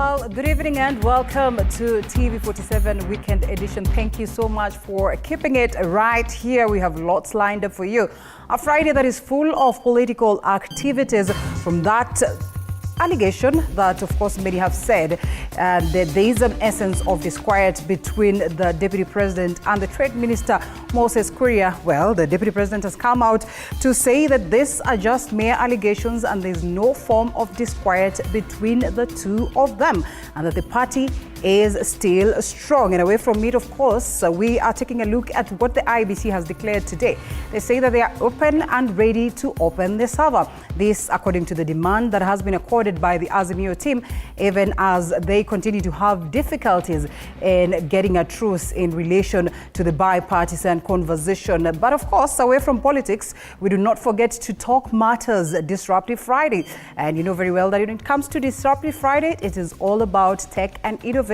Well, good evening and welcome to TV47 Weekend Edition. Thank you so much for keeping it right here. We have lots lined up for you. A Friday that is full of political activities, from that allegation that, of course, many have said that there is an essence of disquiet between the Deputy President and the Trade Minister, Moses Kuria. Well, the Deputy President has come out to say that these are just mere allegations and there's no form of disquiet between the two of them, and that the party is still strong. And away from it, of course, we are taking a look at what the IEBC has declared today. They say that they are open and ready to open the server. This, according to the demand that has been accorded by the Azimio team, even as they continue to have difficulties in getting a truce in relation to the bipartisan conversation. But of course, away from politics, we do not forget to talk matters Disruptive Friday. And you know very well that when it comes to Disruptive Friday, it is all about tech and innovation.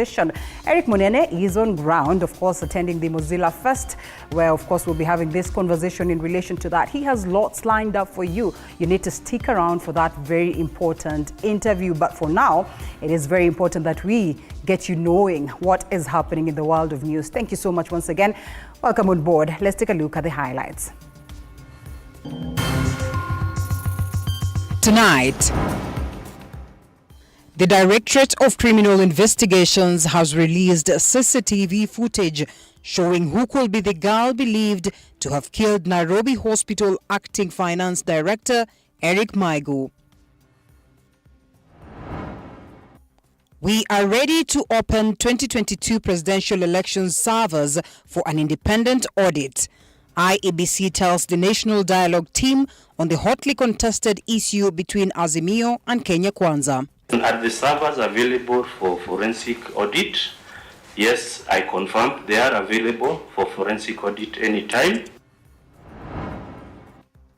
Eric Munene is on ground, of course, attending the Mozilla Fest, where, of course, we'll be having this conversation in relation to that. He has lots lined up for you. You need to stick around for that very important interview. But for now, it is very important that we get you knowing what is happening in the world of news. Thank you so much once again. Welcome on board. Let's take a look at the highlights. Tonight, the Directorate of Criminal Investigations has released CCTV footage showing who could be the girl believed to have killed Nairobi Hospital Acting Finance Director Eric Maigu. We are ready to open 2022 presidential elections servers for an independent audit. IEBC tells the National Dialogue team on the hotly contested issue between Azimio and Kenya Kwanza. Are the servers available for forensic audit? Yes, I confirm they are available for forensic audit anytime.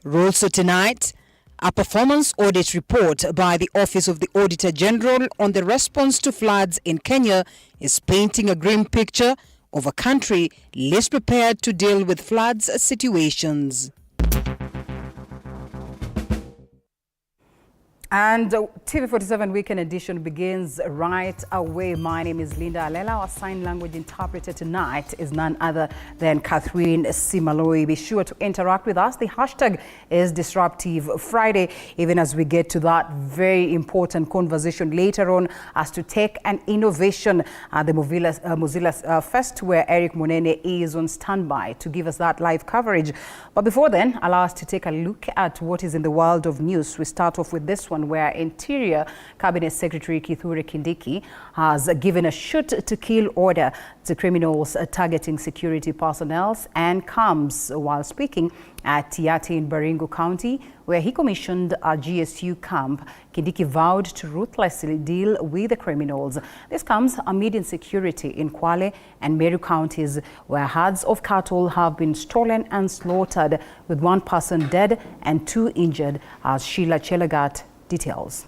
Also tonight, a performance audit report by the Office of the Auditor General on the response to floods in Kenya is painting a grim picture of a country less prepared to deal with floods situations. And TV47 Weekend Edition begins right away. My name is Linda Alela. Our sign language interpreter tonight is none other than Catherine Simaloi. Be sure to interact with us. The hashtag is Disruptive Friday, even as we get to that very important conversation later on as to tech and innovation at the Mozilla Fest, where Eric Munene is on standby to give us that live coverage. But before then, allow us to take a look at what is in the world of news. We start off with this one, where Interior Cabinet Secretary Kithure Kindiki has given a shoot-to-kill order to criminals targeting security personnel and camps while speaking at Tiati in Baringo County, where he commissioned a GSU camp. Kindiki vowed to ruthlessly deal with the criminals. This comes amid insecurity in Kwale and Meru counties, where herds of cattle have been stolen and slaughtered, with one person dead and two injured, as Sheila Chelagat details.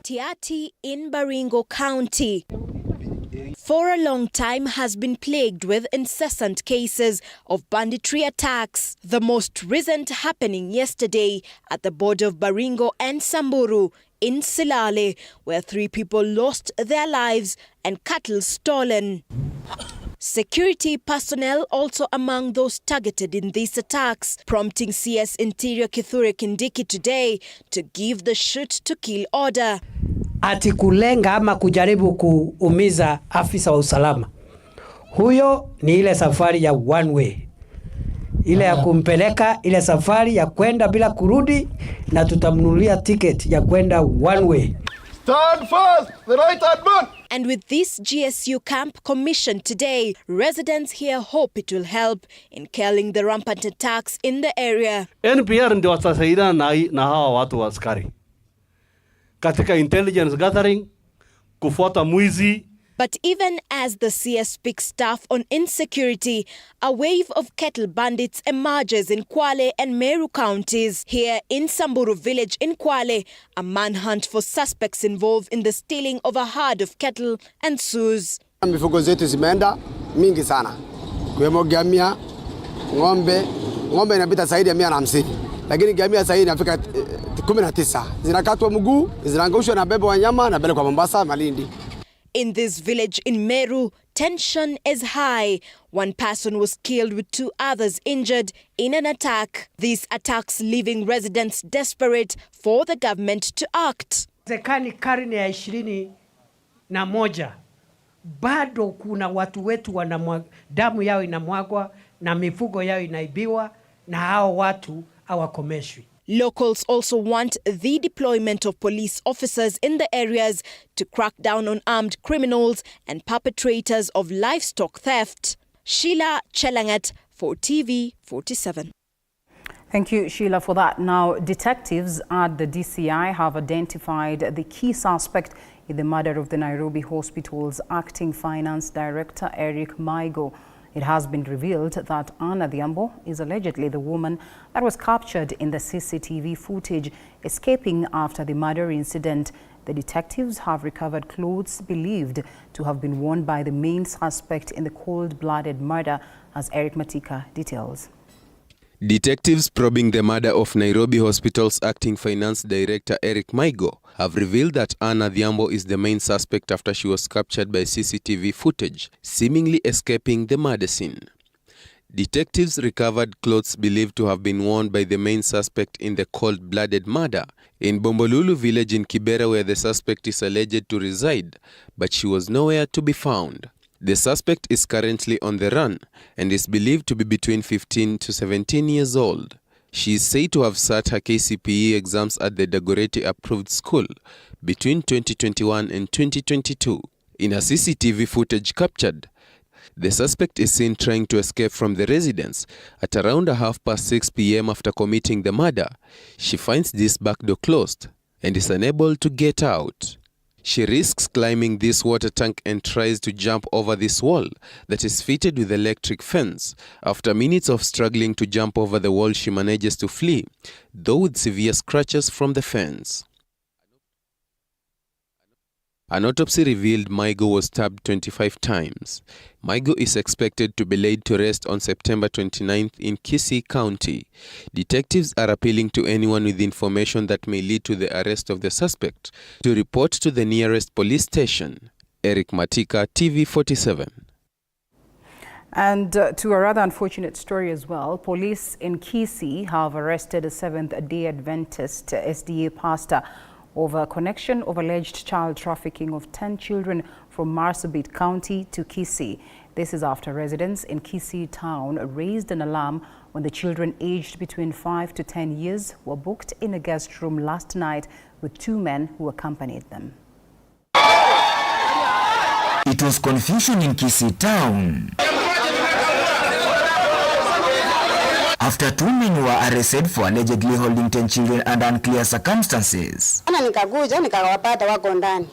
Tiati in Baringo County for a long time has been plagued with incessant cases of banditry attacks, the most recent happening yesterday at the border of Baringo and Samburu in Silale, where 3 people lost their lives and cattle stolen. Security personnel also among those targeted in these attacks, prompting CS Interior Kithure Kindiki today to give the shoot-to-kill order. Ati kulenga ama kujaribu kuumiza afisa wa usalama. Huyo ni ile safari ya one way. Ile ya kumpeleka, ile safari ya kwenda bila kurudi, na tutamnunulia ticket ya kwenda one way. Stand fast, the right hand man. And with this GSU camp commissioned today, residents here hope it will help in quelling the rampant attacks in the area. NPR ndio watasaidia na hawa watu wa askari katika intelligence gathering, kufuata mwizi. But even as the CS speaks staff on insecurity, a wave of cattle bandits emerges in Kwale and Meru counties. Here in Samburu village in Kwale, a manhunt for suspects involved in the stealing of a herd of cattle ensues. Mifugo zetu zimeenda mingi sana. Kuwemo gamia, ng'ombe inapita zaidi ya 150. lakini ngamia sasa inafika 19 zinakatwa mguu, zinaangushwa na bebe wanyama na bele kwa Mombasa, Malindi. In this village in Meru, tension is high. One person was killed with 2 others injured in an attack. These attacks leaving residents desperate for the government to act. Zekani karne ya 21 bado kuna watu wetu damu yao inamwagwa na mifugo yao inaibiwa na hao watu hawakomeshwi. Locals also want the deployment of police officers in the areas to crack down on armed criminals and perpetrators of livestock theft. Sheila Chelangat for TV47. Thank you, Sheila, for that. Now, detectives at the DCI have identified the key suspect in the murder of the Nairobi Hospital's acting finance director, Eric Maigo. It has been revealed that Anna Dhiambo is allegedly the woman that was captured in the CCTV footage escaping after the murder incident. The detectives have recovered clothes believed to have been worn by the main suspect in the cold-blooded murder, as Eric Matika details. Detectives probing the murder of Nairobi Hospital's acting finance director Eric Maigo have revealed that Anna Dhiambo is the main suspect after she was captured by CCTV footage, seemingly escaping the murder scene. Detectives recovered clothes believed to have been worn by the main suspect in the cold-blooded murder in Bombolulu village in Kibera, where the suspect is alleged to reside, but she was nowhere to be found. The suspect is currently on the run and is believed to be between 15 to 17 years old. She is said to have sat her KCPE exams at the Dagoretti-approved school between 2021 and 2022. In a CCTV footage captured, the suspect is seen trying to escape from the residence at around 6:30 p.m. after committing the murder. She finds this back door closed and is unable to get out. She risks climbing this water tank and tries to jump over this wall that is fitted with electric fence. After minutes of struggling to jump over the wall, she manages to flee, though with severe scratches from the fence. An autopsy revealed Maigo was stabbed 25 times. Maigo is expected to be laid to rest on September 29th in Kisii County. Detectives are appealing to anyone with information that may lead to the arrest of the suspect to report to the nearest police station. Eric Matika, TV47. And to a rather unfortunate story as well, police in Kisii have arrested a Seventh-day Adventist SDA pastor over a connection of alleged child trafficking of 10 children from Marsabit County to Kisii. This is after residents in Kisii town raised an alarm when the children aged between 5 to 10 years were booked in a guest room last night with 2 men who accompanied them. It was confusion in Kisii town after 2 men were arrested for allegedly holding 10 children under unclear circumstances. Nikakuja nikawapata wako ndani.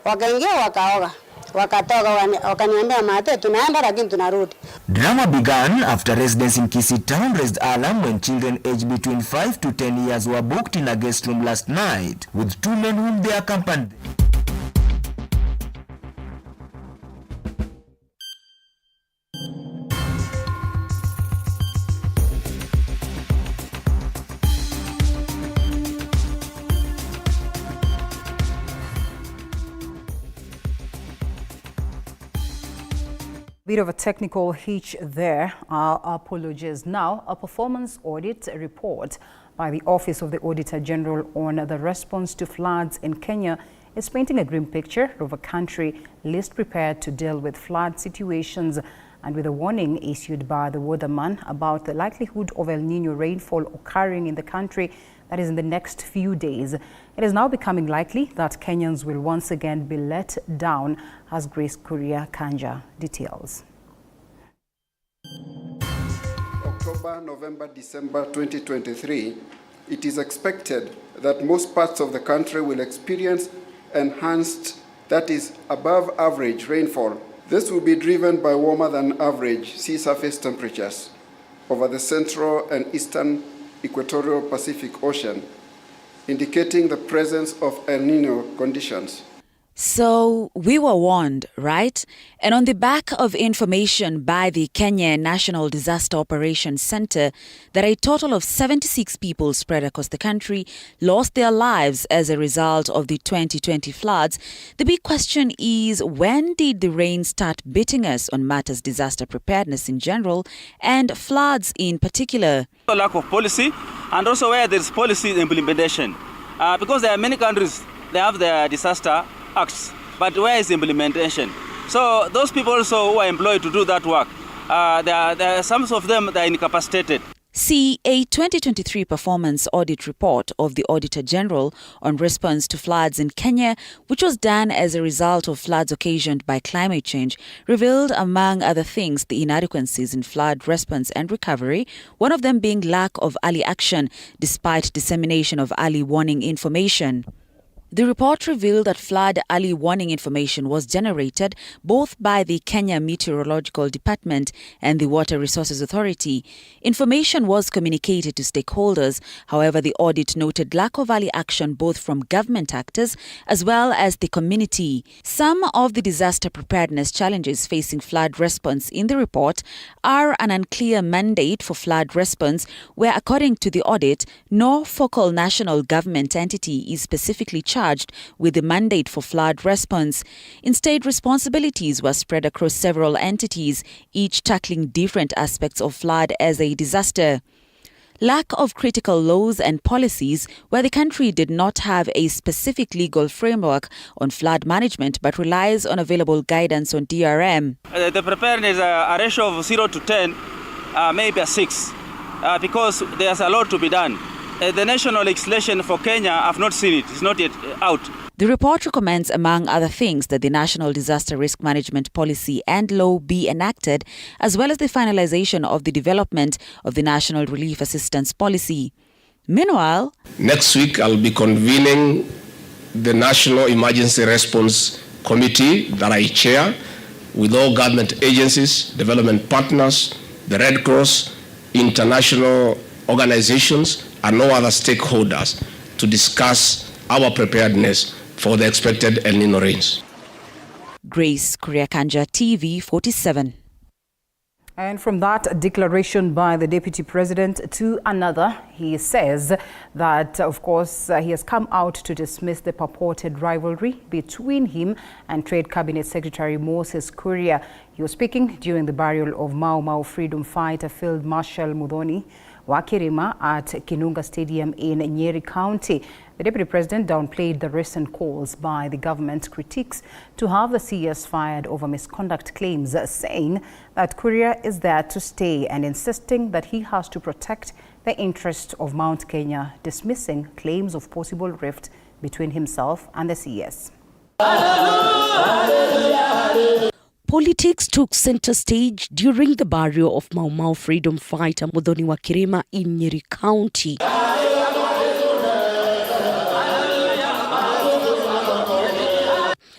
Wakaingia wakaoga. Wakatoka wakaniambia mate tunaenda lakini tunarudi. Drama began after residents in Kisii town raised alarm when children aged between 5 to 10 years were booked in a guest room last night with 2 men whom they accompanied. Bit of a technical hitch there. Our apologies. Now, a performance audit report by the Office of the Auditor General on the response to floods in Kenya is painting a grim picture of a country least prepared to deal with flood situations, and with a warning issued by the weatherman about the likelihood of El Nino rainfall occurring in the country, that is in the next few days. It is now becoming likely that Kenyans will once again be let down, as Grace Kuria Kanja details. October, November, December 2023, it is expected that most parts of the country will experience enhanced, that is above average rainfall. This will be driven by warmer than average sea surface temperatures over the central and eastern equatorial Pacific Ocean, indicating the presence of El Nino conditions. So we were warned, right? And on the back of information by the Kenya National Disaster Operations Center that a total of 76 people spread across the country lost their lives as a result of the 2020 floods, the big question is, when did the rain start beating us on matters disaster preparedness in general and floods in particular? The lack of policy, and also where there is policy implementation. Because there are many countries, they have their disaster acts, but where is implementation? So those people also who are employed to do that work, there are some of them that are incapacitated. See a 2023 performance audit report of the Auditor General on response to floods in Kenya, which was done as a result of floods occasioned by climate change, revealed, among other things, the inadequacies in flood response and recovery, one of them being lack of early action despite dissemination of early warning information. The report revealed that flood early warning information was generated both by the Kenya Meteorological Department and the Water Resources Authority. Information was communicated to stakeholders. However, the audit noted lack of early action both from government actors as well as the community. Some of the disaster preparedness challenges facing flood response in the report are an unclear mandate for flood response, where, according to the audit, no focal national government entity is specifically charged with the mandate for flood response. Instead, responsibilities were spread across several entities, each tackling different aspects of flood as a disaster. Lack of critical laws and policies, where the country did not have a specific legal framework on flood management but relies on available guidance on DRM. The preparedness, a ratio of 0 to 10, maybe a 6, because there's a lot to be done. The national legislation for Kenya, I've not seen it. It's not yet out. The report recommends, among other things, that the National Disaster Risk Management Policy and Law be enacted, as well as the finalization of the development of the National Relief Assistance Policy. Meanwhile, next week I'll be convening the National Emergency Response Committee that I chair, with all government agencies, development partners, the Red Cross, international organizations, and no other stakeholders to discuss our preparedness for the expected El Nino rains. Grace Kuriakanja, TV47. And from that declaration by the Deputy President to another, he says that, of course, he has come out to dismiss the purported rivalry between him and Trade Cabinet Secretary Moses Kuria. He was speaking during the burial of Mau Mau freedom fighter Field Marshal Muthoni Wakirima at Kinunga Stadium in Nyeri County. The Deputy President downplayed the recent calls by the government critics to have the CS fired over misconduct claims, saying that Kuria is there to stay and insisting that he has to protect the interest of Mount Kenya, dismissing claims of possible rift between himself and the CS. Politics took center stage during the burial of Mau Mau freedom fighter Muthoni Wakirima in Nyeri County.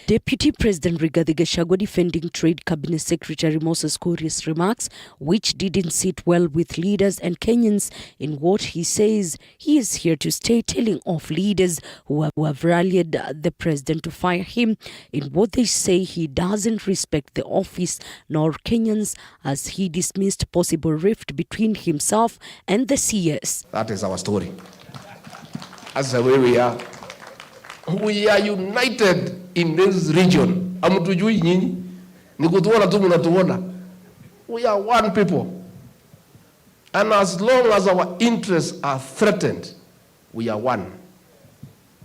Deputy President Rigathi Gachagua defending Trade Cabinet Secretary Moses Kuria's remarks, which didn't sit well with leaders and Kenyans, in what he says he is here to stay, telling off leaders who have rallied the president to fire him, in what they say he doesn't respect the office nor Kenyans, as he dismissed possible rift between himself and the CS. That is our story. That's the way we are. We are united in this region. Amutujui nyinyi, nikutuona tu mnatuona. We are one people. And as long as our interests are threatened, we are one.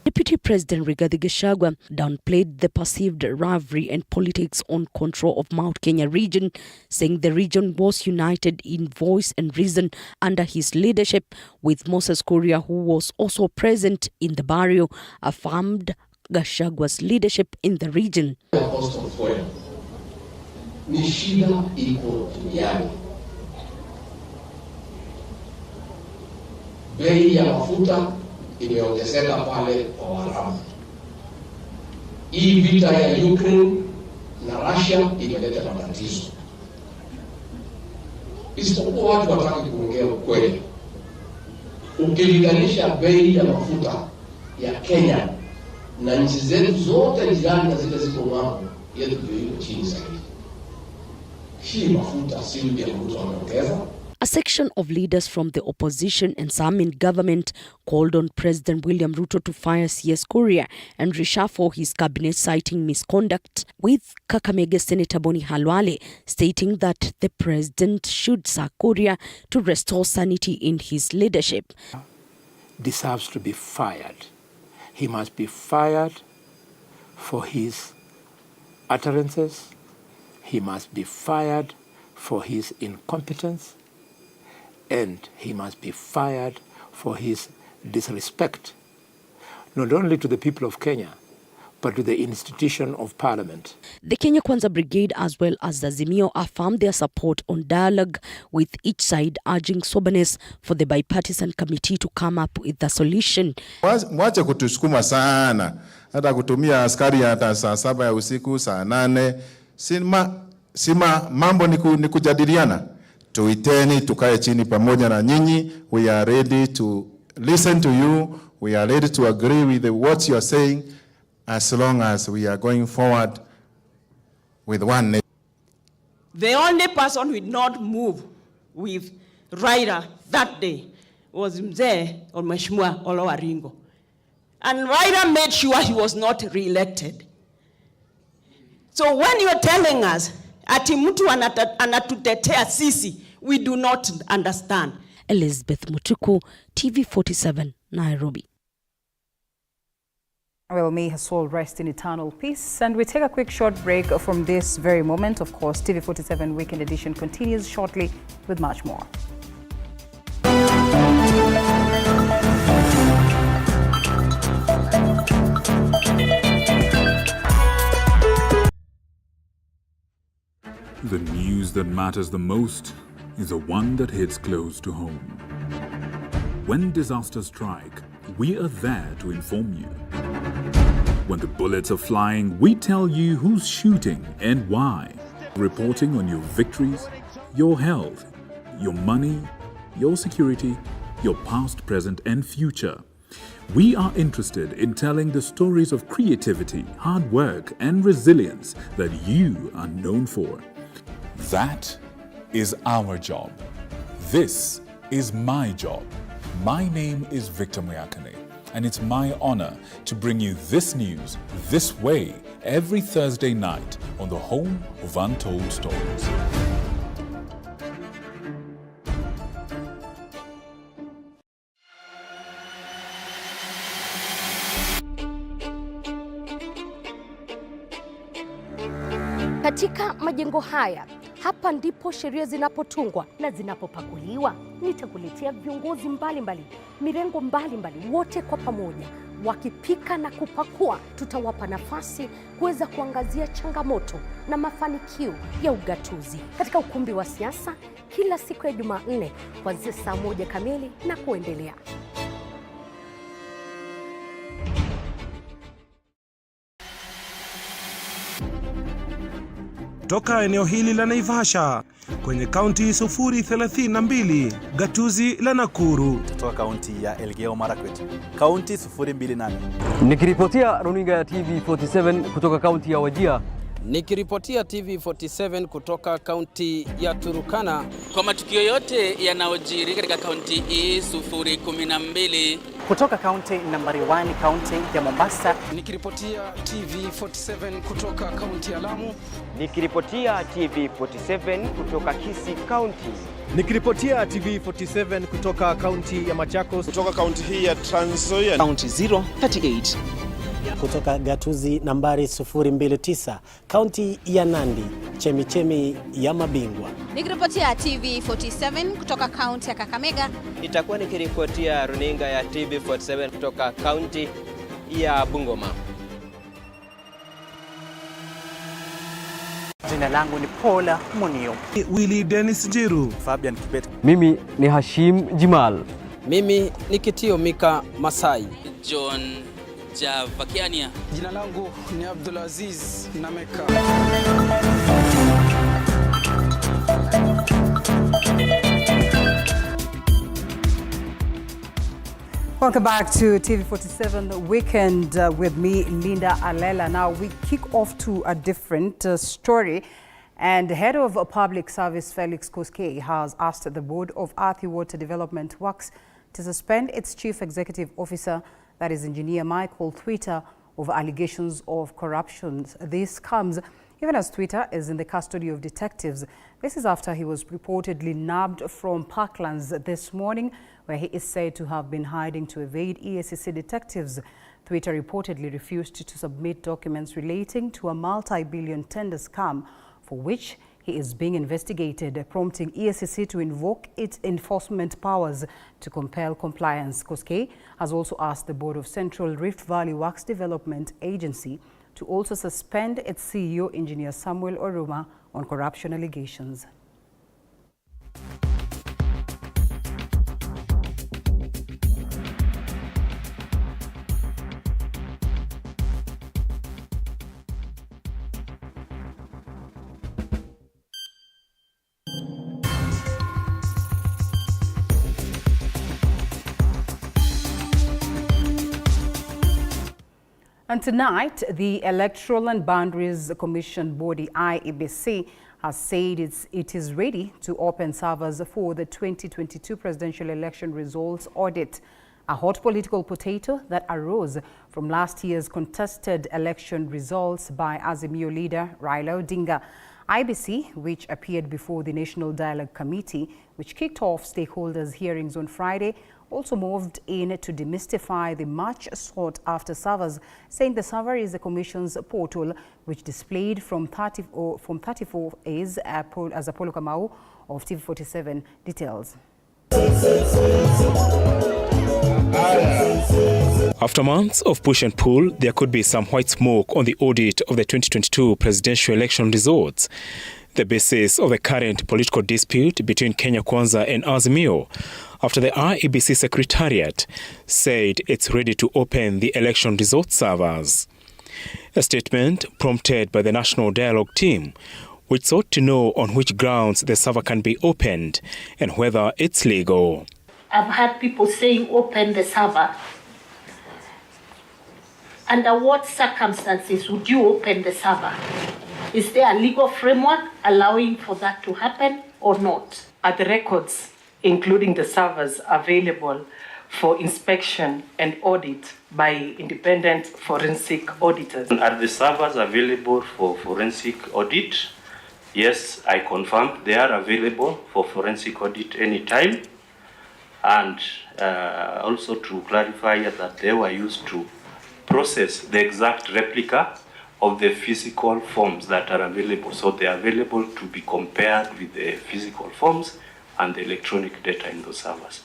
Deputy President Rigathi Gachagua downplayed the perceived rivalry and politics on control of Mount Kenya region, saying the region was united in voice and reason under his leadership, with Moses Kuria, who was also present in the burial, affirmed Gachagua's leadership in the region. Imeongezeka pale kwa Waarabu. Hii vita ya Ukraine na Russia imeleta matatizo. Isipokuwa watu wataki kuongea ukweli. Ukilinganisha bei ya mafuta ya Kenya na nchi zetu zote jirani na zile ziko ng'ambo yetu ndio iko chini zaidi. Hii mafuta si William Ruto ameongeza. A section of leaders from the opposition and some in government called on President William Ruto to fire CS Kuria and reshuffle his cabinet, citing misconduct, with Kakamega Senator Boni Halwale stating that the president should sack Kuria to restore sanity in his leadership. Deserves to be fired. He must be fired for his utterances. He must be fired for his incompetence. And he must be fired for his disrespect, not only to the people of Kenya, but to the institution of parliament. The Kenya Kwanza Brigade as well as the Azimio affirmed their support on dialogue, with each side urging soberness for the bipartisan committee to come up with the solution. Mwache kutusukuma sana, hata kutumia askari hata saa 7 ya usiku, saa 8. Sima mambo ni kujadiliana. Tuiteni tukae chini pamoja na nyinyi. We are ready to listen to you. We are ready to agree with what you are saying, as long as we are going forward with one nation. The only person who did not move with Raila that day was Mzee or Mheshimiwa Olo Waringo. And Raila made sure he was not re-elected. So when you are telling us ati mtu anatutetea sisi, we do not understand. Elizabeth Mutuku, TV47, Nairobi. Well, may her soul rest in eternal peace. And we take a quick short break from this very moment. Of course, TV47 Weekend Edition continues shortly with much more. The news that matters the most is the one that hits close to home. When disasters strike, we are there to inform you. When the bullets are flying, we tell you who's shooting and why. Reporting on your victories, your health, your money, your security, your past, present, and future. We are interested in telling the stories of creativity, hard work, and resilience that you are known for. That is our job. This is my job. My name is Victor Muyakane, and it's my honor to bring you this news this way every Thursday night on the home of Untold Stories. Katika majengo haya, hapa ndipo sheria zinapotungwa na zinapopakuliwa. Nitakuletea viongozi mbalimbali, mirengo mbalimbali, wote kwa pamoja wakipika na kupakua. Tutawapa nafasi kuweza kuangazia changamoto na mafanikio ya ugatuzi katika ukumbi wa siasa kila siku ya Jumanne kuanzia saa 1 kamili na kuendelea. Toka eneo hili la Naivasha kwenye kaunti 032, gatuzi la Nakuru. Toka kaunti ya Elgeyo Marakwet, kaunti 028. Nikiripotia runinga ya TV47 kutoka kaunti ya Wajir. Nikiripotia TV47 kutoka kaunti ya Turukana. Kwa matukio yote yanayojiri katika kaunti hii 012. Kutoka kaunti nambari 1, kaunti ya Mombasa. Nikiripotia TV47 kutoka kaunti ya Lamu. Nikiripotia TV47 kutoka Kisii County. Nikiripotia TV47 kutoka kaunti ya Machakos. Kutoka kaunti hii ya Trans Nzoia. Kaunti 038. Kutoka gatuzi nambari 029, kaunti ya Nandi, chemichemi ya mabingwa. Nikiripotia TV47 kutoka kaunti ya Kakamega. Nitakuwa nikiripotia runinga ya TV47 kutoka kaunti ya Bungoma. Jina langu ni Paula Munio. Willy Dennis Jiru. Fabian Kibet. Mimi ni Hashim Jimal. Mimi ni Kitio Mika Masai. John Javakiania. Jina langu ni Abdulaziz Nameka. Welcome back to TV47 Weekend with me, Linda Alela. Now we kick off to a different story. And the head of Public Service, Felix Koskei, has asked the Board of Earthy Water Development Works to suspend its Chief Executive Officer, that is Engineer Michael Twitter, over allegations of corruption. This comes even as Twitter is in the custody of detectives. This is after he was reportedly nabbed from Parklands this morning, where he is said to have been hiding to evade EACC detectives. Twitter reportedly refused to submit documents relating to a multi-billion tender scam for which he is being investigated, prompting EACC to invoke its enforcement powers to compel compliance. Koskei has also asked the Board of Central Rift Valley Works Development Agency to also suspend its CEO, Engineer Samuel Oruma, on corruption allegations. And tonight, the Electoral and Boundaries Commission body, IEBC, has said it is ready to open servers for the 2022 presidential election results audit, a hot political potato that arose from last year's contested election results by Azimio leader Raila Odinga. IEBC, which appeared before the National Dialogue Committee, which kicked off stakeholders' hearings on Friday, also moved in to demystify the much sought-after servers, saying the server is the Commission's portal, which displayed from 34 A's as Apollo Kamau of TV47 details. After months of push and pull, there could be some white smoke on the audit of the 2022 presidential election results. The basis of the current political dispute between Kenya Kwanza and Azimio, after the IEBC Secretariat said it's ready to open the election results servers. A statement prompted by the National Dialogue team, which sought to know on which grounds the server can be opened and whether it's legal. I've had people saying open the server. Under what circumstances would you open the server? Is there a legal framework allowing for that to happen or not? Are the records, including the servers, available for inspection and audit by independent forensic auditors? Are the servers available for forensic audit? Yes, I confirm they are available for forensic audit anytime. And also to clarify that they were used to process the exact replica of the physical forms that are available. So they are available to be compared with the physical forms and the electronic data in those servers.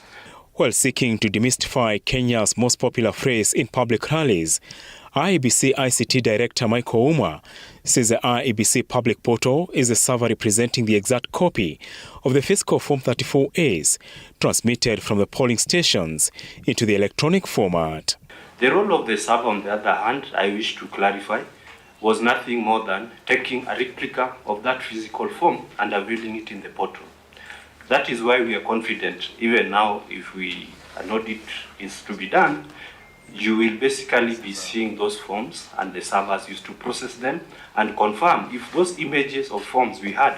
While seeking to demystify Kenya's most popular phrase in public rallies, IEBC ICT Director Michael Uma says the IEBC public portal is a server representing the exact copy of the physical Form 34As transmitted from the polling stations into the electronic format. The role of the server, on the other hand, I wish to clarify, was nothing more than taking a replica of that physical form and availing it in the portal. That is why we are confident, even now, if an audit is to be done, you will basically be seeing those forms and the servers used to process them and confirm if those images of forms we had,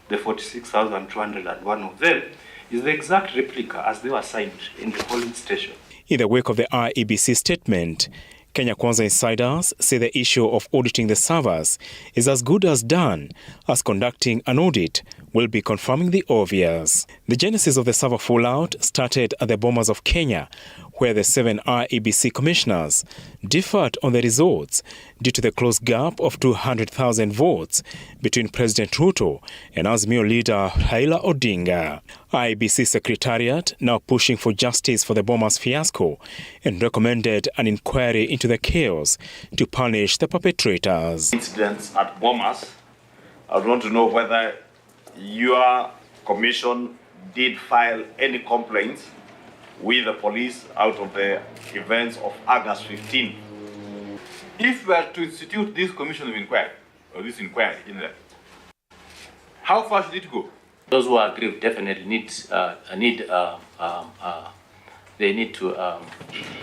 the 46,201 of them, is the exact replica as they were signed in the polling station. In the wake of the IEBC statement, Kenya Kwanza insiders say the issue of auditing the servers is as good as done, as conducting an audit will be confirming the obvious. The genesis of the server fallout started at the Bomas of Kenya, where the 7 IEBC commissioners differed on the results due to the close gap of 200,000 votes between President Ruto and Azimio leader Raila Odinga. IEBC Secretariat now pushing for justice for the Bomas fiasco and recommended an inquiry into the chaos to punish the perpetrators. Incidents at Bomas, I want to know whether your commission did file any complaints with the police out of the events of August 15. If we are to institute this commission of inquiry, or this inquiry in there, how far should it go? Those who are aggrieved definitely need they need to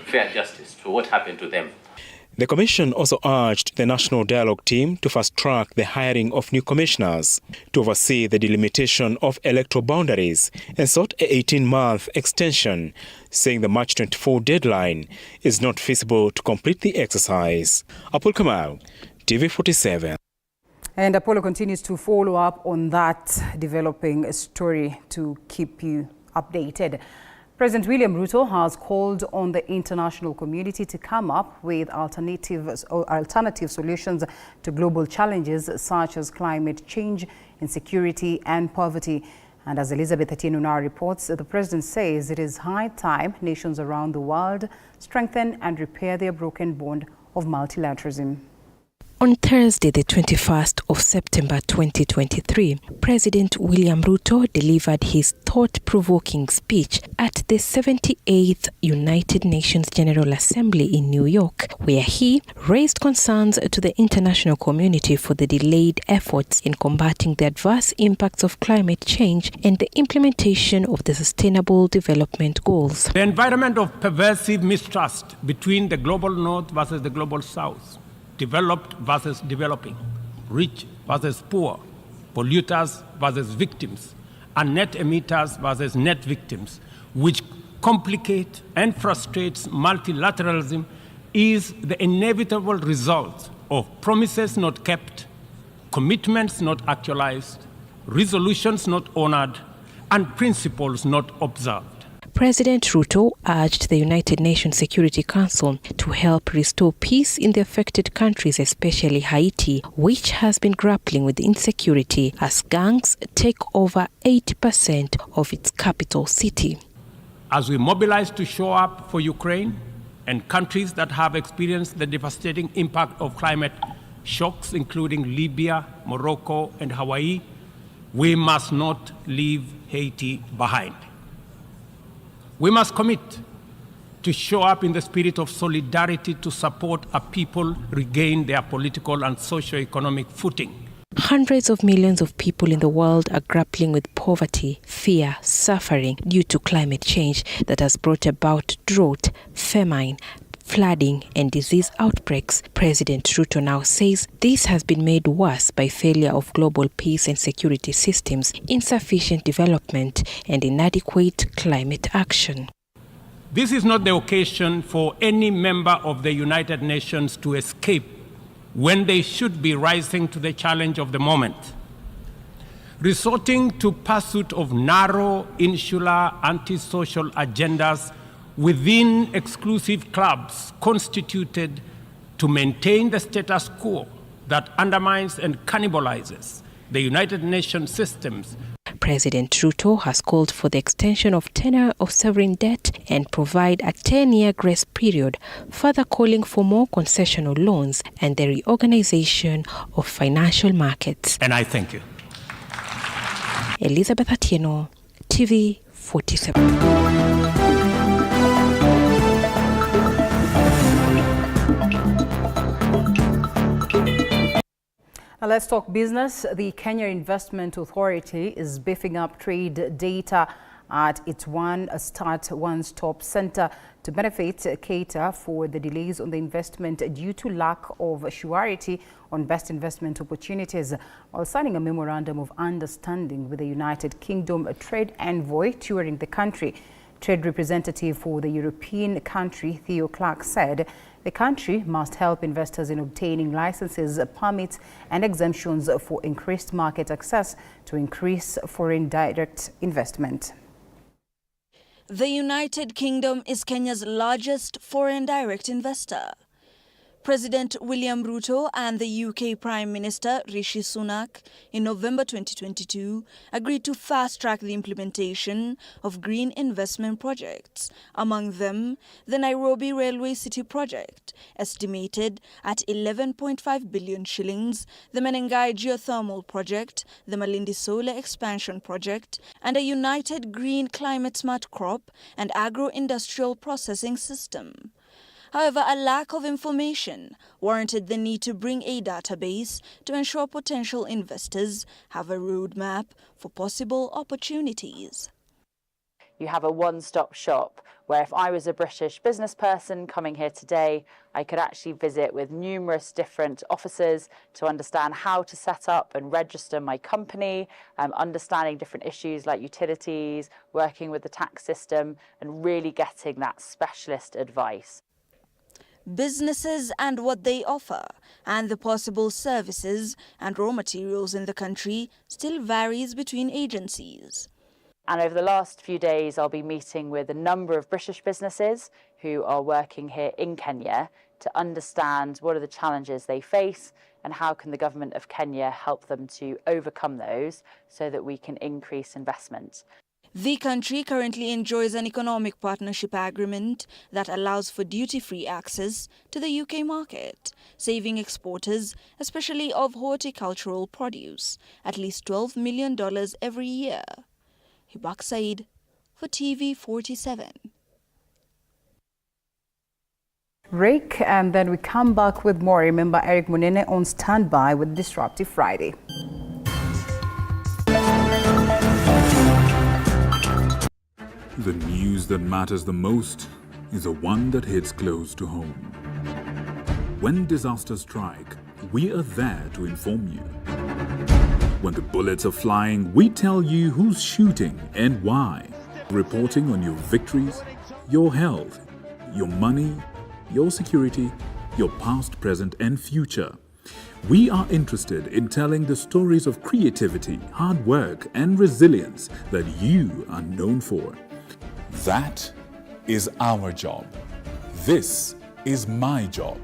fair justice to what happened to them. The Commission also urged the National Dialogue Team to fast-track the hiring of new commissioners, to oversee the delimitation of electoral boundaries, and sought an 18-month extension, saying the March 24 deadline is not feasible to complete the exercise. Apul Kamau, TV47. And Apollo continues to follow up on that developing story to keep you updated. President William Ruto has called on the international community to come up with alternative solutions to global challenges such as climate change, insecurity and poverty. And as Elizabeth Atieno now reports, the president says it is high time nations around the world strengthen and repair their broken bond of multilateralism. On Thursday, the 21st of September 2023, President William Ruto delivered his thought-provoking speech at the 78th United Nations General Assembly in New York, where he raised concerns to the international community for the delayed efforts in combating the adverse impacts of climate change and the implementation of the Sustainable Development Goals. The environment of pervasive mistrust between the global north versus the global south, developed versus developing, rich versus poor, polluters versus victims, and net emitters versus net victims, which complicate and frustrates multilateralism, is the inevitable result of promises not kept, commitments not actualized, resolutions not honored, and principles not observed. President Ruto urged the United Nations Security Council to help restore peace in the affected countries, especially Haiti, which has been grappling with insecurity as gangs take over 80% of its capital city. As we mobilize to show up for Ukraine and countries that have experienced the devastating impact of climate shocks, including Libya, Morocco, and Hawaii, we must not leave Haiti behind. We must commit to show up in the spirit of solidarity to support our people regain their political and socio-economic footing. Hundreds of millions of people in the world are grappling with poverty, fear, suffering due to climate change that has brought about drought, famine, flooding and disease outbreaks. President Ruto now says this has been made worse by failure of global peace and security systems, insufficient development and inadequate climate action. This is not the occasion for any member of the United Nations to escape when they should be rising to the challenge of the moment. Resorting to pursuit of narrow, insular, antisocial agendas within exclusive clubs constituted to maintain the status quo that undermines and cannibalizes the United Nations systems. President Ruto has called for the extension of tenure of sovereign debt and provide a 10-year grace period, further calling for more concessional loans and the reorganization of financial markets. And I thank you. Elizabeth Atieno, TV47. Now let's talk business. The Kenya Investment Authority is beefing up trade data at its one-stop center to cater for the delays on the investment due to lack of surety on best investment opportunities, while signing a memorandum of understanding with the United Kingdom trade envoy touring the country. Trade representative for the European country, Theo Clark, said the country must help investors in obtaining licenses, permits and exemptions for increased market access to increase foreign direct investment. The United Kingdom is Kenya's largest foreign direct investor. President William Ruto and the UK Prime Minister Rishi Sunak in November 2022 agreed to fast-track the implementation of green investment projects, among them the Nairobi Railway City project, estimated at 11.5 billion shillings, the Menengai geothermal project, the Malindi Solar expansion project, and a united green climate-smart crop and agro-industrial processing system. However, a lack of information warranted the need to bring a database to ensure potential investors have a roadmap for possible opportunities. You have a one-stop shop where if I was a British business person coming here today, I could actually visit with numerous different offices to understand how to set up and register my company, understanding different issues like utilities, working with the tax system, and really getting that specialist advice. Businesses and what they offer, and the possible services and raw materials in the country still varies between agencies. And over the last few days, I'll be meeting with a number of British businesses who are working here in Kenya to understand what are the challenges they face and how can the government of Kenya help them to overcome those so that we can increase investment. The country currently enjoys an economic partnership agreement that allows for duty-free access to the UK market, saving exporters, especially of horticultural produce, at least $12 million every year. Hibak Said for TV47. Break, and then we come back with more. Remember, Eric Munene on standby with Disruptive Friday. The news that matters the most is the one that hits close to home. When disasters strike, we are there to inform you. When the bullets are flying, we tell you who's shooting and why. Reporting on your victories, your health, your money, your security, your past, present, and future. We are interested in telling the stories of creativity, hard work, and resilience that you are known for. That is our job. This is my job.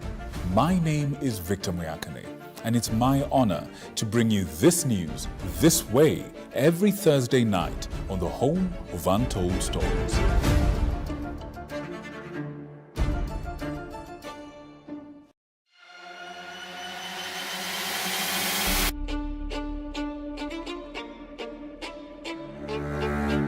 My name is Victor Muyakane, and it's my honor to bring you this news this way every Thursday night on the home of Untold Stories.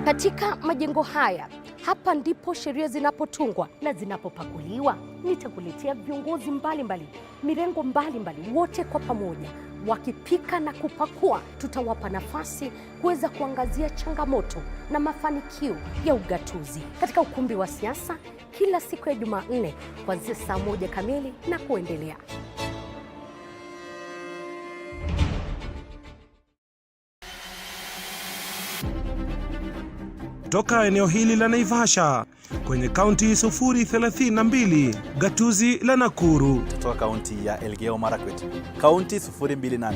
Katika majengo haya, hapa ndipo sheria zinapotungwa na zinapopakuliwa. Nitakuletea viongozi mbalimbali, mirengo mbalimbali, wote kwa pamoja wakipika na kupakua. Tutawapa nafasi kuweza kuangazia changamoto na mafanikio ya ugatuzi katika ukumbi wa siasa kila siku ya Jumanne kuanzia saa 1 kamili na kuendelea. Toka eneo hili la Naivasha kwenye kaunti 032, gatuzi la Nakuru. Kutoka kaunti ya Elgeyo Marakwet, kaunti 028.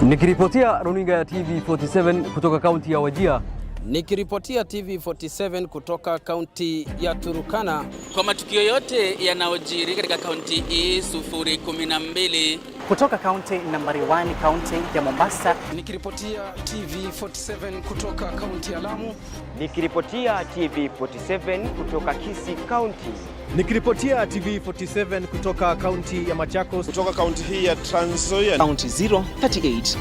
Nikiripotia runinga ya TV47 kutoka kaunti ya Wajir. Nikiripotia TV47 kutoka kaunti ya Turkana. Kwa matukio yote yanayojiri katika kaunti hii 012. Kutoka kaunti nambari 1, kaunti ya Mombasa. Nikiripotia TV47 kutoka kaunti ya Lamu. Nikiripotia TV47 kutoka Kisii County. Nikiripotia TV47 kutoka kaunti ya Machakos. Kutoka kaunti hii ya Trans Nzoia. Kaunti 038.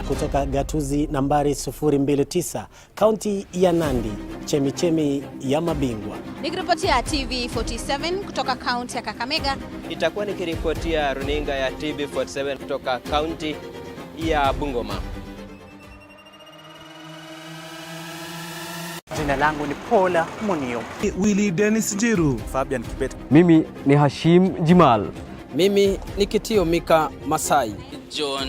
Kutoka gatuzi nambari 029, kaunti ya Nandi, chemichemi ya mabingwa. Nikiripotia TV47 kutoka kaunti ya Kakamega. Itakuwa nikiripotia runinga ya TV47 kutoka kaunti ya Bungoma. Jina langu ni Paula Munio. Willy Dennis Jiru. Fabian Kibet. Mimi ni Hashim Jimal. Mimi ni Kitio Mika Masai. John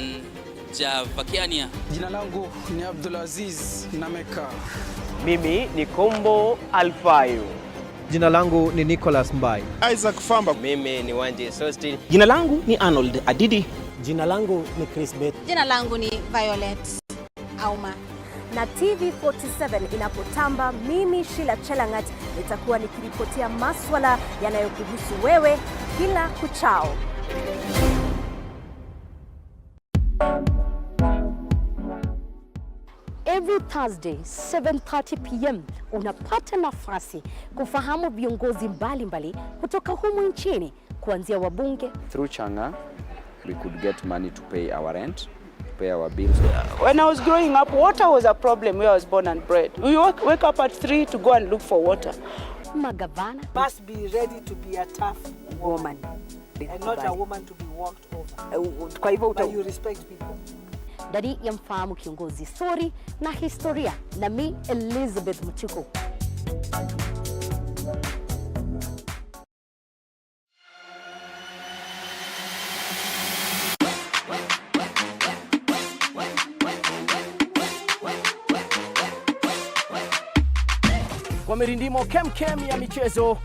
Javakiania. Jina langu ni Abdulaziz Nameka. Mimi ni Kombo Alfayo. Jina langu ni Nicholas Mbai. Isaac Famba. Mimi ni Wanji Sosti. Jina langu ni Arnold Adidi. Jina langu ni Chris Bet. Jina langu ni Violet Auma. Na TV47 inapotamba, mimi Sheila Chelangat nitakuwa nikiripotia maswala yanayokuhusu wewe kila kuchao. Every Thursday 7:30 p.m. unapata nafasi kufahamu viongozi mbalimbali kutoka humu nchini, kuanzia wabunge. Through Changa, we could get money to pay our rent, to pay our bills. When I was growing up, water was a problem where I was born and bred. We wake up at 3 to go and look for water. Magavana must be ready to be a tough woman and not a woman to be walked over. Kwa hivyo you respect people. Ndani ya Mfahamu Kiongozi, story na historia, na mi Elizabeth Muchuku. kwa mirindimo kemkem ya michezo,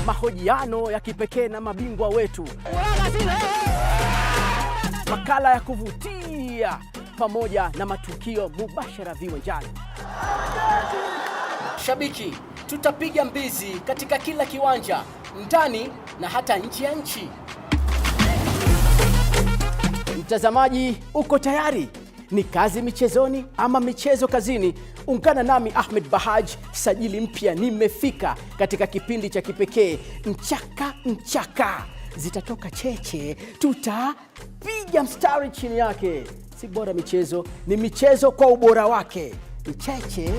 mahojiano ya kipekee na mabingwa wetu, makala ya kuvutia pamoja na matukio mubashara viwanjani. Shabiki, tutapiga mbizi katika kila kiwanja, ndani na hata nje ya nchi. Mtazamaji, uko tayari? Ni kazi michezoni ama michezo kazini? Ungana nami Ahmed Bahaj, sajili mpya nimefika katika kipindi cha kipekee Mchaka Mchaka. Zitatoka cheche, tutapiga mstari chini yake. Si bora michezo, ni michezo kwa ubora wake. Mcheche.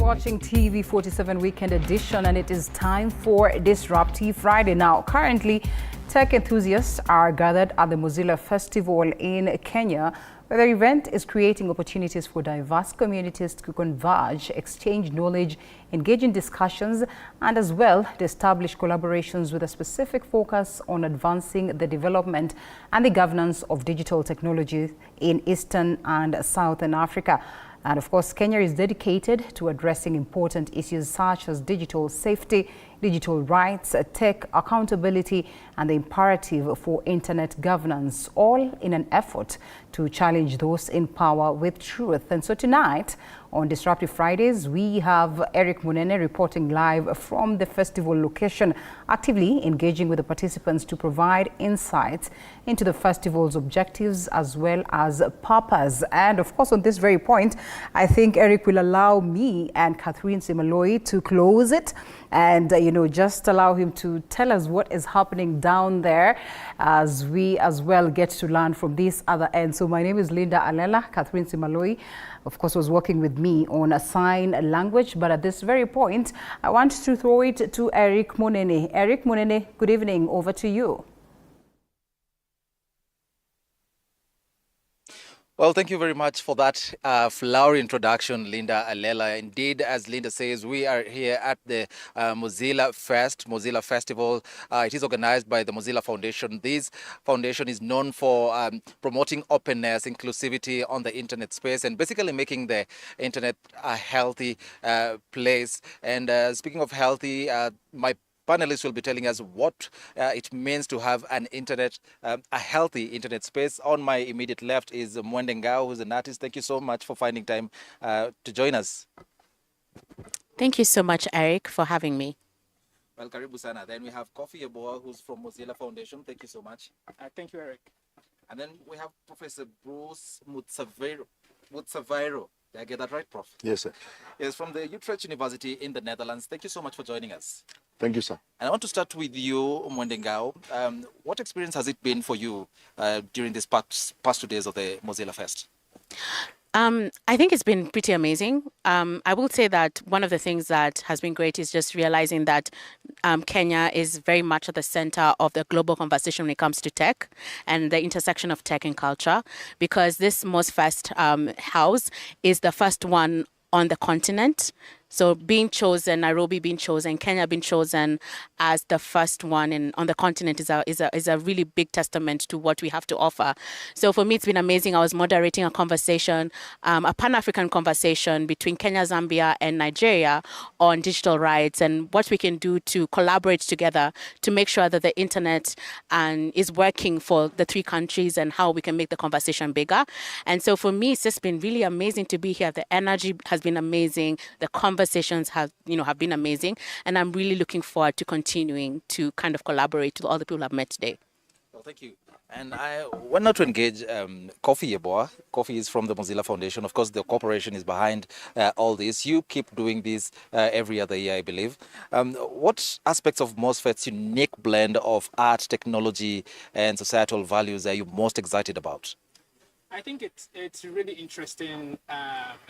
Watching TV47 Weekend Edition, and it is time for Disruptive Friday. Now, currently, tech enthusiasts are gathered at the Mozilla Festival in Kenya, where the event is creating opportunities for diverse communities to converge, exchange knowledge, engage in discussions, and as well to establish collaborations with a specific focus on advancing the development and the governance of digital technology in Eastern and Southern Africa. And of course, Kenya is dedicated to addressing important issues such as digital safety, digital rights, tech accountability, and the imperative for internet governance, all in an effort to challenge those in power with truth. And so tonight, on Disruptive Fridays, we have Eric Munene reporting live from the festival location, actively engaging with the participants to provide insights into the festival's objectives as well as purpose. And of course, on this very point, I think Eric will allow me and Catherine Simaloi to close it and, just allow him to tell us what is happening down there as we as well get to learn from this other end. So my name is Linda Alela. Catherine Simaloi, of course, was working with me on a sign language. But at this very point, I want to throw it to Eric Munene. Eric Munene, good evening. Over to you. Well, thank you very much for that flowery introduction, Linda Alela. Indeed, as Linda says, we are here at the Mozilla Festival. It is organized by the Mozilla Foundation. This foundation is known for promoting openness, inclusivity on the internet space, and basically making the internet a healthy place. And speaking of healthy, my panelists will be telling us what it means to have an internet, a healthy internet space. On my immediate left is Mwende Ngao, who's an artist. Thank you so much for finding time to join us. Thank you so much, Eric, for having me. Well, karibu sana. Then we have Kofi Eboa, who's from Mozilla Foundation. Thank you so much. Thank you, Eric. And then we have Professor Bruce Mutsaveiro. Did I get that right, Prof? Yes, sir. Yes, from the Utrecht University in the Netherlands. Thank you so much for joining us. Thank you, sir. And I want to start with you, Mwende Ngao. What experience has it been for you during these past 2 days of the Mozilla Fest? I think it's been pretty amazing. I will say that one of the things that has been great is just realizing that Kenya is very much at the center of the global conversation when it comes to tech and the intersection of tech and culture, because this MozFest house is the first one on the continent. So being chosen, Nairobi being chosen, Kenya being chosen as the first one on the continent is a really big testament to what we have to offer. So for me, it's been amazing. I was moderating a conversation, a Pan-African conversation between Kenya, Zambia, and Nigeria on digital rights and what we can do to collaborate together to make sure that the internet is working for the three countries and how we can make the conversation bigger. And so for me, it's just been really amazing to be here. The energy has been amazing. The conversations have been amazing, and I'm really looking forward to continuing to kind of collaborate with all the people I've met today. Well, thank you. And I want now to engage Kofi Eboa. Kofi is from the Mozilla Foundation. Of course, the corporation is behind all this. You keep doing this every other year, I believe. What aspects of MozFest's unique blend of art, technology, and societal values are you most excited about? I think it's a really interesting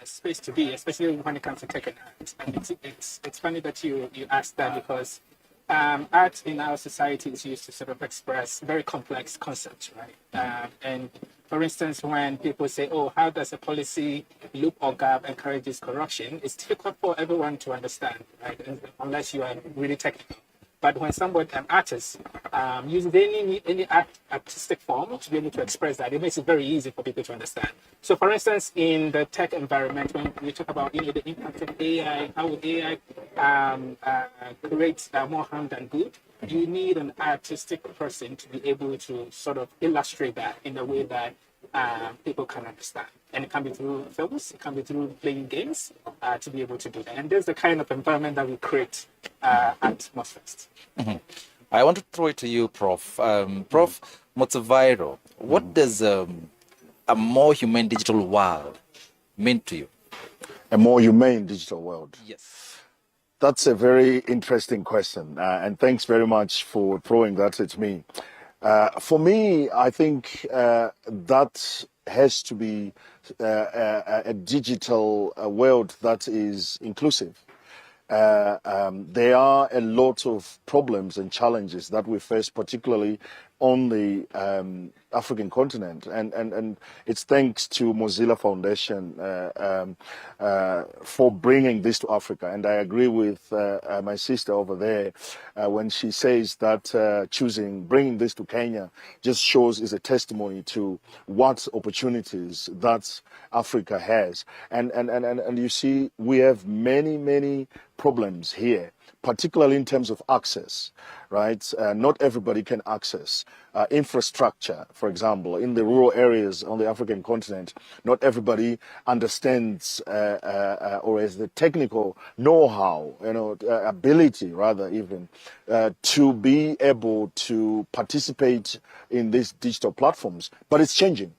space to be, especially when it comes to tech and art. And it's funny that you asked that, because art in our society is used to sort of express very complex concepts, right? And For instance, when people say, oh, how does a policy loop or gap encourages corruption? It's difficult for everyone to understand, right? Unless you are really technical. But when somebody, an artist, uses any artistic form to be able to express that, it makes it very easy for people to understand. So, for instance, in the tech environment, when we talk about the impact of AI, how would AI create more harm than good? You need an artistic person to be able to sort of illustrate that in a way that people can understand. And it can be through films, it can be through playing games to be able to do that. And there's the kind of environment that we create at Mosfest. I want to throw it to you, Prof. Prof. Motsovairo, what does a more humane digital world mean to you? A more humane digital world? Yes. That's a very interesting question. And thanks very much for throwing that at me. For me, I think that has to be a digital world that is inclusive. There are a lot of problems and challenges that we face, particularly on the African continent, and it's thanks to Mozilla Foundation for bringing this to Africa. And I agree with my sister over there when she says that bringing this to Kenya just is a testimony to what opportunities that Africa has. And you see, we have many problems here, particularly in terms of access, right? Not everybody can access infrastructure, for example, in the rural areas on the African continent. Not everybody understands or has the technical know-how, ability rather even, to be able to participate in these digital platforms. But it's changing.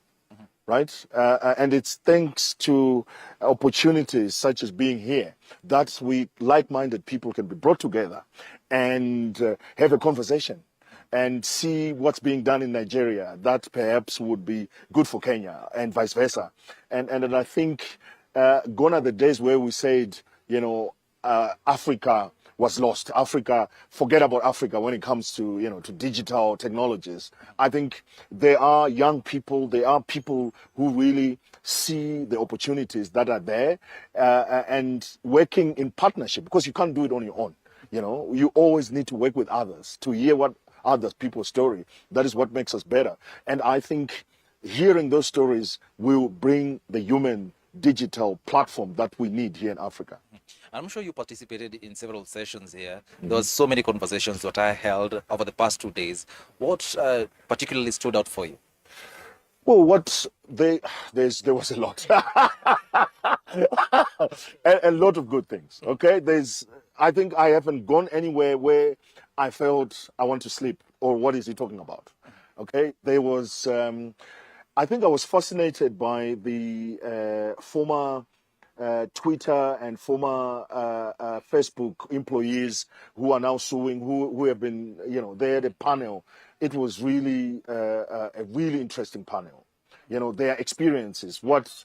Right? And it's thanks to opportunities such as being here that we like-minded people can be brought together and have a conversation and see what's being done in Nigeria that perhaps would be good for Kenya and vice versa. And I think gone are the days where we said, Africa was lost. Forget about Africa when it comes to, to digital technologies. I think there are young people, there are people who really see the opportunities that are there and working in partnership, because you can't do it on your own. You always need to work with others to hear what other people's story. That is what makes us better. And I think hearing those stories will bring the human digital platform that we need here in Africa. I'm sure you participated in several sessions here. There was so many conversations that I held over the past 2 days. What particularly stood out for you? Well, there was a lot. a lot of good things. Okay, I think I haven't gone anywhere where I felt I want to sleep or what is he talking about. Okay, there was. I think I was fascinated by the former Twitter and former Facebook employees who are now suing, who have been, they had a panel. It was really a really interesting panel. Their experiences, because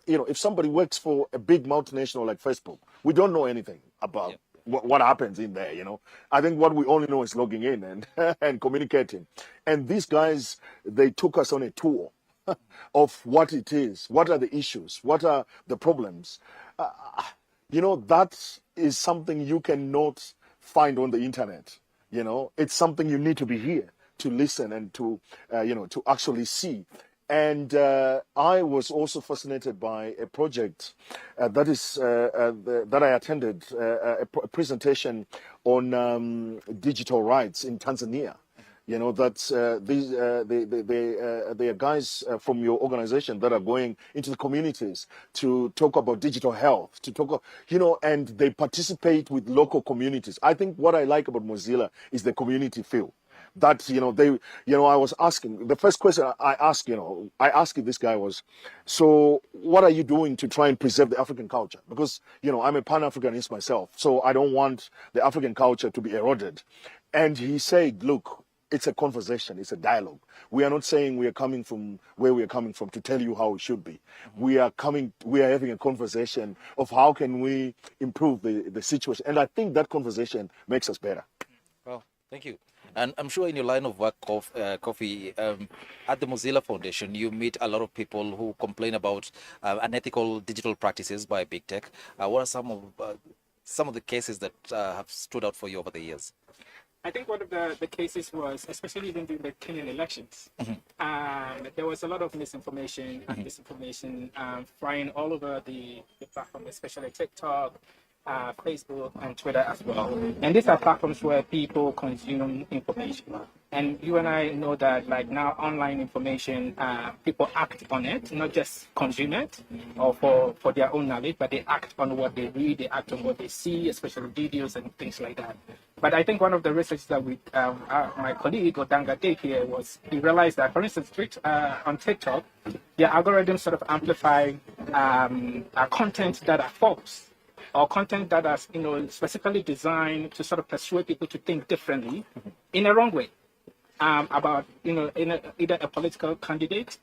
if somebody works for a big multinational like Facebook, we don't know anything about what happens in there, I think what we only know is logging in and and communicating. And these guys, they took us on a tour of what it is, what are the issues, what are the problems. That is something you cannot find on the internet. It's something you need to be here to listen and to, to actually see. And I was also fascinated by a project that I attended, a presentation on digital rights in Tanzania. They are guys from your organization that are going into the communities to talk about digital health, and they participate with local communities. I think what I like about Mozilla is the community feel. That, I was asking, the first question I asked this guy was, so what are you doing to try and preserve the African culture? Because, I'm a Pan-Africanist myself, so I don't want the African culture to be eroded. And he said, look, it's a conversation, it's a dialogue. We are not saying we are coming from where we are coming from to tell you how it should be. We are having a conversation of how can we improve the situation. And I think that conversation makes us better. Well, thank you. And I'm sure in your line of work, Coffee, at the Mozilla Foundation, you meet a lot of people who complain about unethical digital practices by big tech. What are some of the cases that have stood out for you over the years? I think one of the cases was, especially even during the Kenyan elections, there was a lot of misinformation and disinformation flying all over the platform, especially TikTok, Facebook, and Twitter as well. And these are platforms where people consume information. And you and I know that, like, now online information, people act on it, not just consume it or for their own knowledge, but they act on what they read, they act on what they see, especially videos and things like that. But I think one of the research that my colleague Odanga did here was he realized that, for instance, on TikTok, their algorithms sort of amplify content that are false, or content that is, specifically designed to sort of persuade people to think differently in a wrong way about, either a political candidate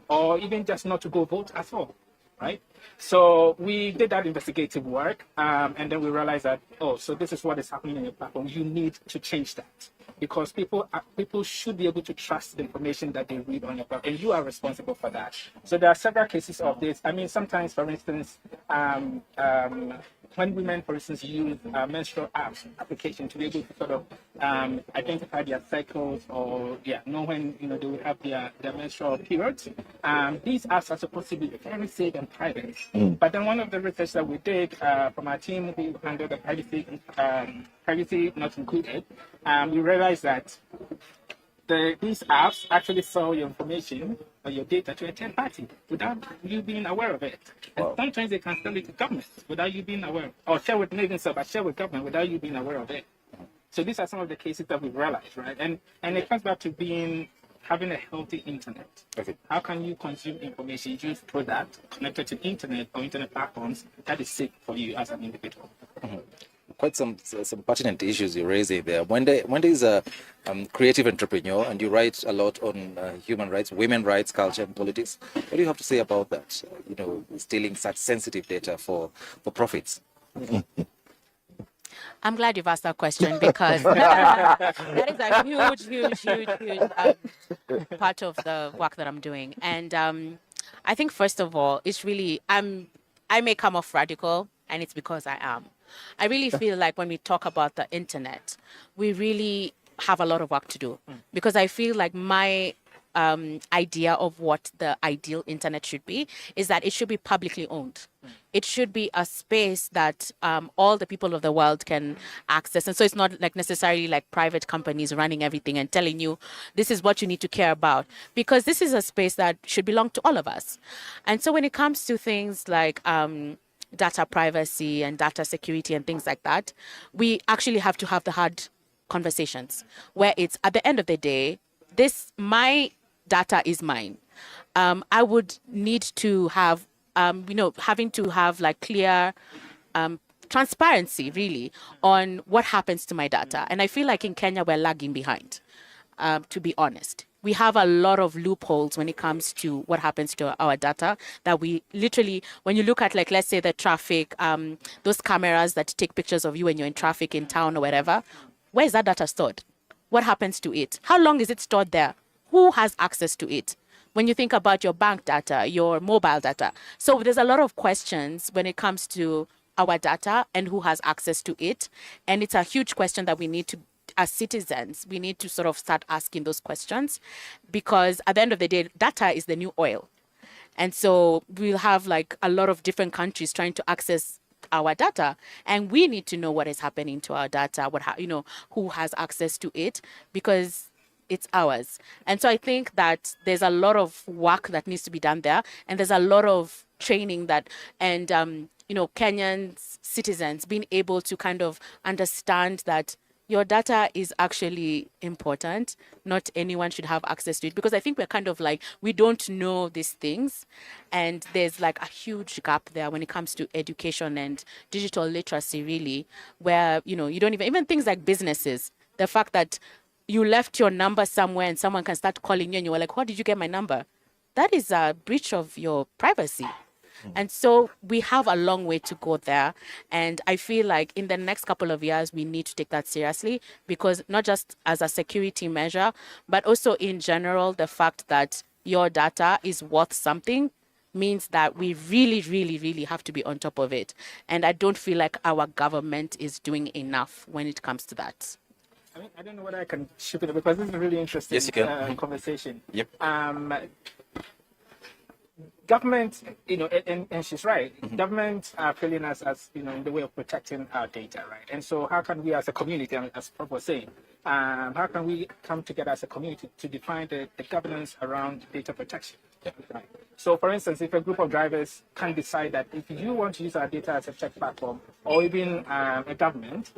or even just not to go vote at all, right? So we did that investigative work, and then we realized that, so this is what is happening in your platform. You need to change that, because people should be able to trust the information that they read on your platform, and you are responsible for that. So there are several cases of this. I mean, sometimes, for instance, when women, for instance, use menstrual application to be able to sort of identify their cycles or know when they will have their menstrual periods, these apps are supposed to be very safe and private. But then one of the research that we did from our team who handled the privacy not included, we realized that these apps actually sell your information or your data to a third party without you being aware of it. And sometimes they can sell it to government without you being aware, or share with government without you being aware of it. So these are some of the cases that we've realized, right? And it comes back to having a healthy internet. Okay. How can you consume information, use product connected to internet or internet platforms that is safe for you as an individual? Quite some pertinent issues you're raising there. When there is a creative entrepreneur and you write a lot on human rights, women rights, culture, and politics, what do you have to say about that? Stealing such sensitive data for profits. I'm glad you've asked that question, because that is a huge part of the work that I'm doing. And I think, first of all, it's really, I may come off radical, and it's because I am. I really feel like when we talk about the internet, we really have a lot of work to do, because I feel like my idea of what the ideal internet should be is that it should be publicly owned. It should be a space that all the people of the world can access. And so it's not like necessarily like private companies running everything and telling you this is what you need to care about, because this is a space that should belong to all of us. And so when it comes to things like data privacy and data security and things like that, we actually have to have the hard conversations where it's, at the end of the day, my data is mine. I would need to have, having to have like clear transparency really on what happens to my data. And I feel like in Kenya, we're lagging behind, to be honest. We have a lot of loopholes when it comes to what happens to our data, that we literally, when you look at, like, let's say the traffic, those cameras that take pictures of you when you're in traffic in town or wherever, where is that data stored? What happens to it? How long is it stored there? Who has access to it? When you think about your bank data, your mobile data. So there's a lot of questions when it comes to our data and who has access to it. And it's a huge question that we need to, as citizens, we need to sort of start asking those questions, because at the end of the day, data is the new oil. And so we'll have like a lot of different countries trying to access our data, and we need to know what is happening to our data, who has access to it, because it's ours. And so I think that there's a lot of work that needs to be done there, and there's a lot of training that, and Kenyan citizens being able to kind of understand that your data is actually important. Not anyone should have access to it, because I think we're kind of like, we don't know these things. And there's like a huge gap there when it comes to education and digital literacy, really, where, you don't even things like businesses. The fact that you left your number somewhere and someone can start calling you and you were like, how did you get my number? That is a breach of your privacy. And so we have a long way to go there. And I feel like in the next couple of years, we need to take that seriously, because not just as a security measure, but also in general, the fact that your data is worth something means that we really, really, really have to be on top of it. And I don't feel like our government is doing enough when it comes to that. I don't know whether I can ship it because this is a really interesting Yes, you can. conversation. Yep. Government, and she's right. Government are failing us as, in the way of protecting our data, right? And so how can we as a community, as Prof was saying, how can we come together as a community to define the governance around data protection? Right. So, for instance, if a group of drivers can decide that if you want to use our data as a tech platform, or even a government,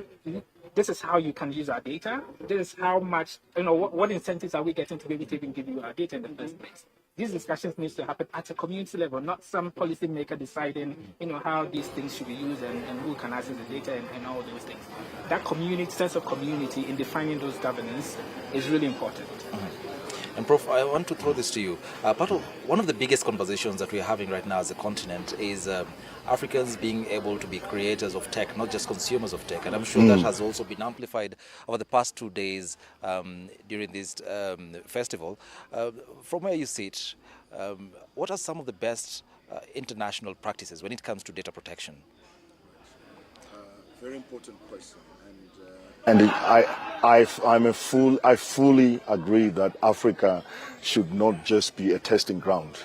this is how you can use our data. This is how much, what incentives are we getting to be able to even give you our data in the first place? These discussions need to happen at a community level, not some policymaker deciding, how these things should be used and who can access the data and all those things. That sense of community in defining those governance is really important. And Prof, I want to throw this to you. One of the biggest conversations that we're having right now as a continent is Africans being able to be creators of tech, not just consumers of tech. And I'm sure that has also been amplified over the past 2 days during this festival. From where you sit, what are some of the best international practices when it comes to data protection? Very important question. And I fully agree that Africa should not just be a testing ground.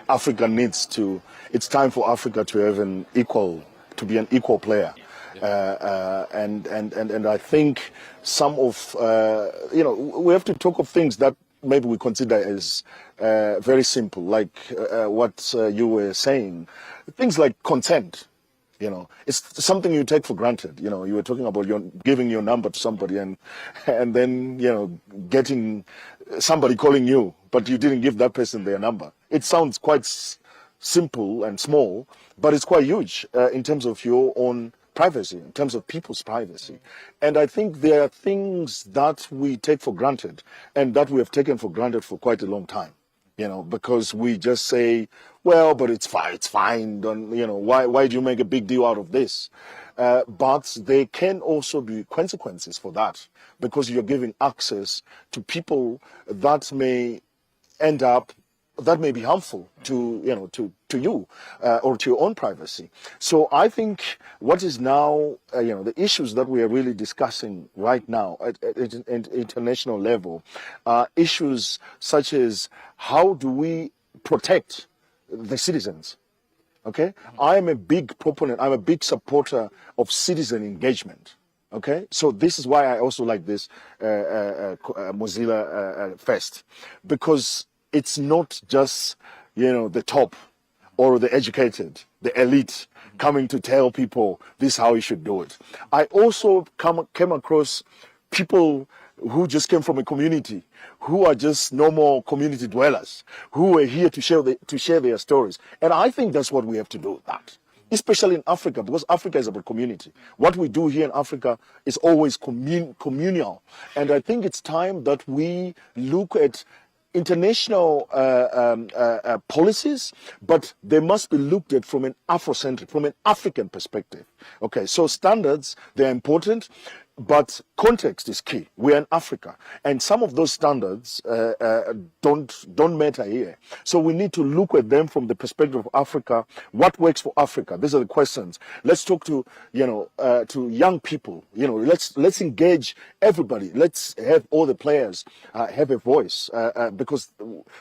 Africa needs to. It's time for Africa to have be an equal player. And I think some of we have to talk of things that maybe we consider as very simple, like what you were saying, things like consent. It's something you take for granted. You were talking about giving your number to somebody and then, getting somebody calling you, but you didn't give that person their number. It sounds quite simple and small, but it's quite huge in terms of your own privacy, in terms of people's privacy. And I think there are things that we take for granted and that we have taken for granted for quite a long time. Because we just say, well, but it's fine. Don't, why do you make a big deal out of this? But there can also be consequences for that, because you're giving access to people that may be harmful to you or to your own privacy. So I think what is now, the issues that we are really discussing right now at international level are issues such as how do we protect the citizens? Okay, I am a big proponent. I'm a big supporter of citizen engagement. Okay, so this is why I also like this Mozilla Fest, because it's not just, the top or the educated, the elite coming to tell people this is how you should do it. I also came across people who just came from a community, who are just normal community dwellers, who are here to share their stories. And I think that's what we have to do, that. Especially in Africa, because Africa is about community. What we do here in Africa is always communal. And I think it's time that we look at international policies, but they must be looked at from an Afrocentric, from an African perspective. Okay, so standards, they're important, but context is key. We're in Africa, and some of those standards don't matter here. So we need to look at them from the perspective of Africa. What works for Africa? These are the questions. Let's talk to young people. Let's engage everybody. Let's have all the players have a voice because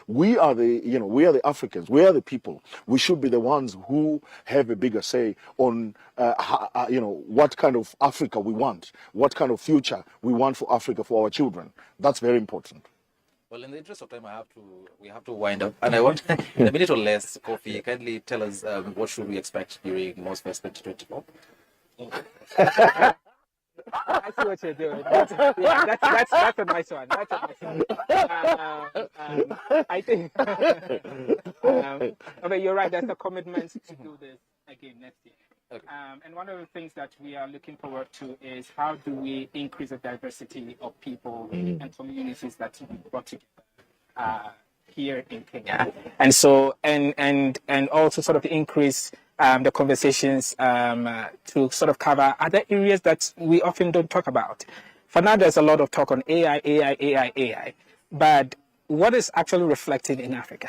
we are the Africans. We are the people. We should be the ones who have a bigger say on what kind of Africa we want. What kind of future we want for Africa, for our children. That's very important. Well, in the interest of time, we have to wind up. And I want, in a minute or less, Kofi, kindly tell us what should we expect during MozFest 2024? I see what you're doing. That's a nice one. That's a nice one. I think, you're right. There's a commitment to do this again next year. Okay. And one of the things that we are looking forward to is how do we increase the diversity of people and communities that we brought together here in Kenya. And so, and also sort of increase the conversations to sort of cover other areas that we often don't talk about. For now, there's a lot of talk on AI, but what is actually reflected in Africa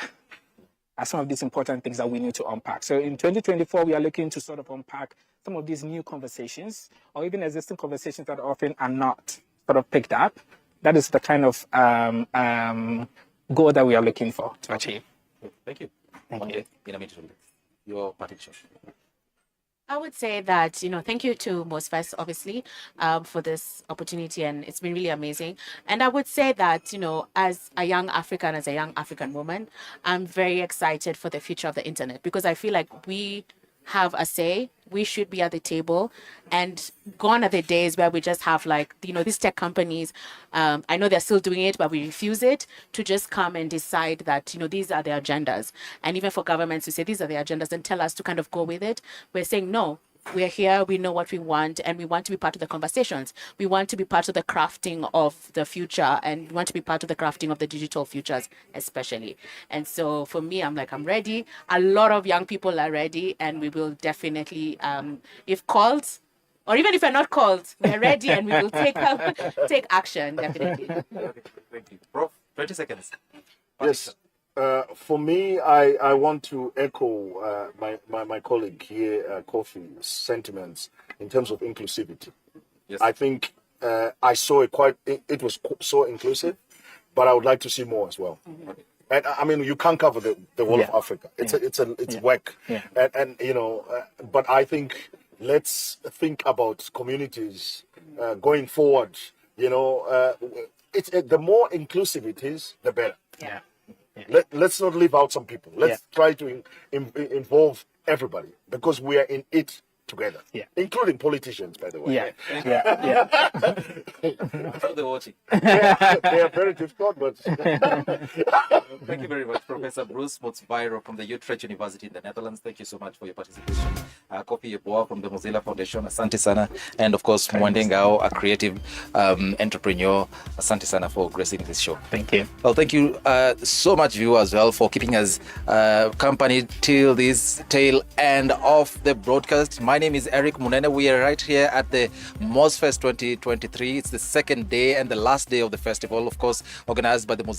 are some of these important things that we need to unpack. So in 2024, we are looking to sort of unpack some of these new conversations or even existing conversations that often are not sort of picked up. That is the kind of goal that we are looking for to achieve. Thank you. Thank you. Your partition. I would say that, thank you to MOSFEST, obviously, for this opportunity, and it's been really amazing. And I would say that, as a young African woman, I'm very excited for the future of the internet because I feel like we have a say. We should be at the table, and gone are the days where we just have these tech companies. I know they're still doing it, but we refuse it to just come and decide that, these are the agendas. And even for governments to say these are the agendas and tell us to kind of go with it, we're saying, no, we're here, we know what we want, and we want to be part of the conversations. We want to be part of the crafting of the future, and we want to be part of the crafting of the digital futures, especially. And so for me, I'm ready. A lot of young people are ready, and we will definitely, if called, or even if we're not called, we're ready, and we will take action, definitely. Thank you. Prof, 20 seconds. Yes. For me, I want to echo my colleague here, Kofi's sentiments in terms of inclusivity. Yes. I think I saw it was so inclusive, but I would like to see more as well. Mm-hmm. And I mean, you can't cover the whole of Africa. It's work. Yeah. And but I think let's think about communities going forward. The more inclusive it is, the better. Yeah. Let's not leave out some people. Let's try to involve everybody because we are in it together, including politicians, by the way. They're watching. They are very difficult, but... Thank you very much, Professor Bruce Motsvairo from the Utrecht University in the Netherlands. Thank you so much for your participation. Kofi Yeboah from the Mozilla Foundation, asante sana. And of course, Mwende Ngao, a creative entrepreneur, asante sana for gracing this show. Thank you. Well, thank you so much, viewers, as well, for keeping us company till this tail end of the broadcast. My name is Eric Munene. We are right here at the MOSFEST 2023. It's the second day and the last day of the festival, of course, organized by the Mozilla